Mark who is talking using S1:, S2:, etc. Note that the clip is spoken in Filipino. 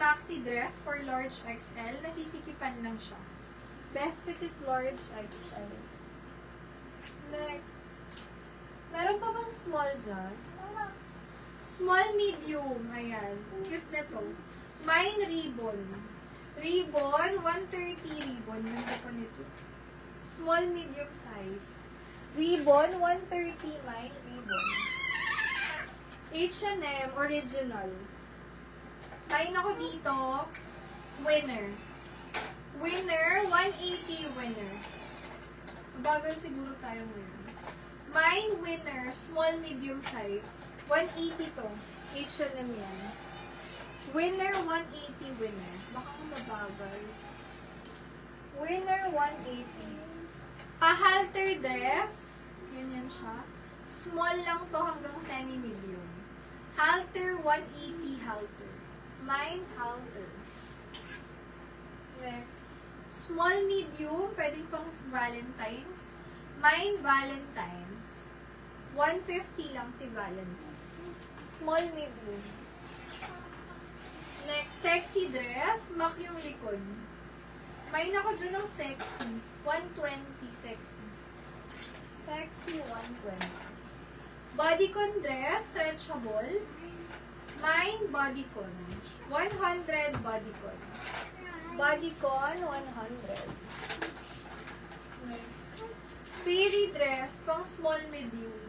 S1: Maxi dress for large XL. Nasisikipan lang siya. Best fit is large XL. Next. Meron pa bang small dyan? Small, medium. Ayan. Cute na to. Mine ribbon. Ribbon, 130 ribbon. Ganda pa nito. Small, medium size. Ribbon, 130 mine ribbon. H&M original. Kain ako dito, winner. Winner, 180 winner. Bagal siguro tayo winner. Mine winner, small medium size. 180 to. H&M yan. Winner, 180 winner. Baka kung mabagal. Winner, 180. Pa-halter dress. Ganyan siya. Small lang to hanggang semi-medium. Halter, 180 halter. Mine halter. Next. Small, medium. Pwedeng pang Valentine's. Mine Valentine's. 150 lang si Valentine's. Small, medium. Next. Sexy dress. Mak yung likod. Mine ako dyan ng sexy. 120 sexy. Sexy 120. Bodycon dress. Stretchable. Mine bodycon. 100 bodycon. Bodycon, 100. Next. Fairy dress, pang small medium.